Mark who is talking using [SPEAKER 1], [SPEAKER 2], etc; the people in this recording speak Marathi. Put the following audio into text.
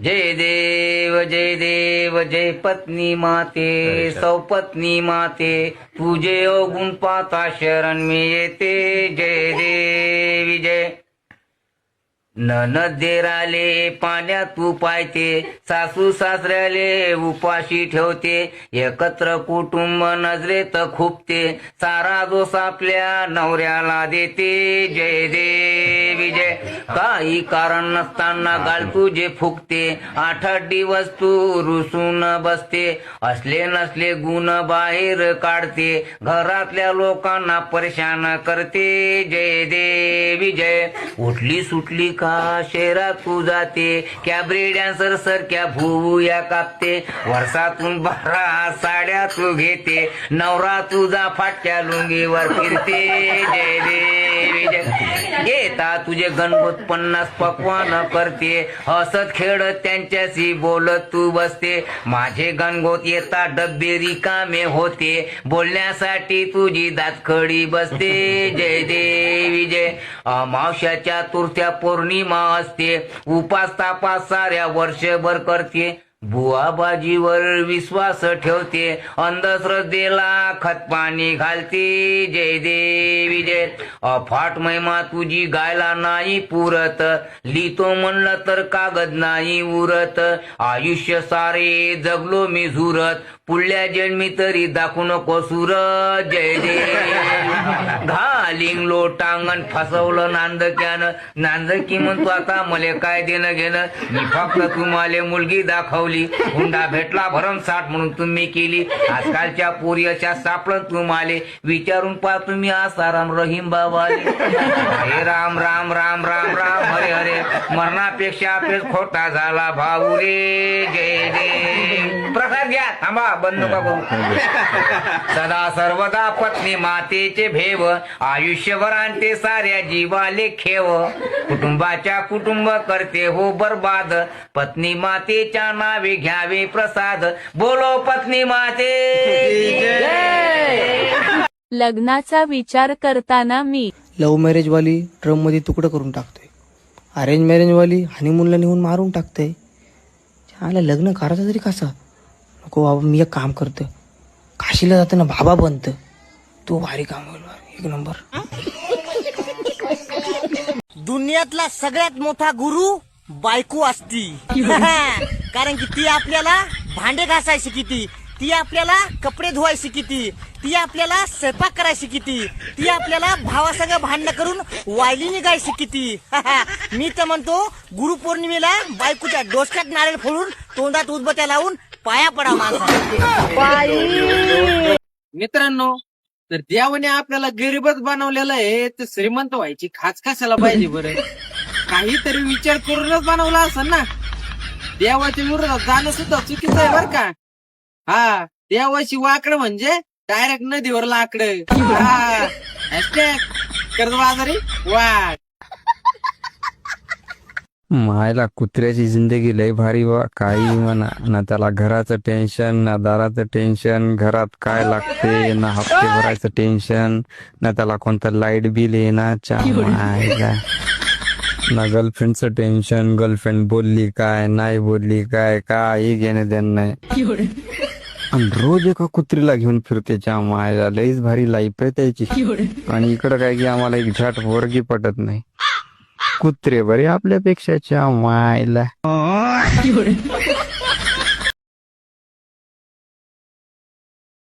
[SPEAKER 1] जय देव जय पत्नी माते सौपत्नी माते तुझे अवगुण पाता शरण मी येते जय देवी जय ननदेराले पाण्यात तू पायते सासू सासऱ्याले उपाशी ठेवते एकत्र कुटुंब नजरेत खुपते सारा दोष आपल्या नवऱ्याला देते जय देवी जय काही कारण नसताना गाल तुझे फुकते 8 दिवस तू रुसून बसते असले नसले गुण बाहेर काढते घरातल्या लोकांना परेशान करते जय देवी जय उठली सुटली का शहरात तू जाते कॅबरे डॅन्सर सारख्या भुवया कापते वर्षातून 12 साड्या तू घेते नवरा तुझा फाटक्या लुंगीवर फिरते जय देवी जय घेता तुझे गणपत 50 पक्वान करते हसत खेळत त्यांच्याशी बोलत तू बसते माझे गणगोत येता डब्बे रिकामे होते बोलण्यासाठी तुझी दातखडी बसते जय देवी जय अमावस्याच्या तुरत्या पौर्णिमा असते उपास तापास साऱ्या वर्षभर करते बुवाबाजीवर विश्वास ठेवते अंधश्रद्धेला खतपाणी घालते जय देवी जय अफाट महिमा तुझी गायला नाही पुरत लिहितो म्हणलं तर कागद नाही उरत आयुष्य सारे जगलो मी झुरत पुढल्या जन्मी तरी दाखवू नको सुरत जय देव घालिंग लोटांगण फसवलं नांदक्यानं नांदकी म्हणतो आता मले काय देणं घेणं मी फक्त तुम्हाला मुलगी दाखवली हुंडा भेटला भरमसाठ म्हणून तुम्ही केली आजकालच्या पोरी अशा सापडत तुम्हाला विचारून पहा तुम्ही आसाराम रहीम बाबा हरे राम राम राम राम राम हरे हरे मरणापेक्षा पेच खोटा झाला भाऊ रे जय देव प्रसाद घ्या थांबा बंद नका करू सदा सर्वदा पत्नी मातेचे भेव आयुष्यभर आणते साऱ्या जीवाले खेव कुटुंबाच्या कुटुंब करते हो बर्बाद पत्नी मातेच्या नावे घ्यावे प्रसाद बोलो पत्नी माते
[SPEAKER 2] लग्नाचा विचार करताना मी
[SPEAKER 3] लव्ह मॅरेज वाली ड्रम मध्ये तुकडं करून टाकतोय अरेंज मॅरेज वाली हनीमूनला नेऊन मारून टाकते चांगलं लग्न करायचं तरी कसं नको बाबा मी एक काम करतो काशीला जातं ना बाबा बनतं तू भारी काम होईल एक नंबर
[SPEAKER 4] दुनियातला सगळ्यात मोठा गुरु बायको असती कारण की ती आपल्याला भांडे घासाय शिकिती ती आपल्याला कपडे धुवाय शिकिती ती आपल्याला स्वयंपाक कराय शिकिती ती आपल्याला भावासंग भांडण करून वायली निघाय शिकिती मी तर म्हणतो गुरुपौर्णिमेला बायकोच्या डोसक्यात नारळ फोडून तोंडात उदबत्या लावून पाया पडा माणसा
[SPEAKER 5] मित्रांनो तर देवाने आपल्याला गरीबच बनवलेलं आहे तर श्रीमंत व्हायची खाच कशाला पाहिजे बरं काहीतरी विचार करूनच बनवला असेल ना देवाच्या विरोधात जाणं सुद्धा चुकीचं आहे बरं का हा देवाची वाकड म्हणजे डायरेक्ट नदीवर लाकडं कर्जबाजारी वाट
[SPEAKER 6] मायला कुत्र्याची जिंदगी लय भारी वा काही म्हणा ना त्याला घराचं टेन्शन ना दाराचं टेन्शन घरात काय लागते ना हप्ते भरायचं टेन्शन ना त्याला कोणतं लाईट बिल येणार मायला ना गर्लफ्रेंडचं टेन्शन गर्लफ्रेंड बोलली काय नाही बोलली काय काही घेणं देणं नाही आणि रोज एका कुत्रीला घेऊन फिरते मायला लईच भारी लाईफ आहे त्याची आणि इकडं काय की आम्हाला एक झाट वर्गी पटत नाही कुत्रे बरे आपल्यापेक्षा मायला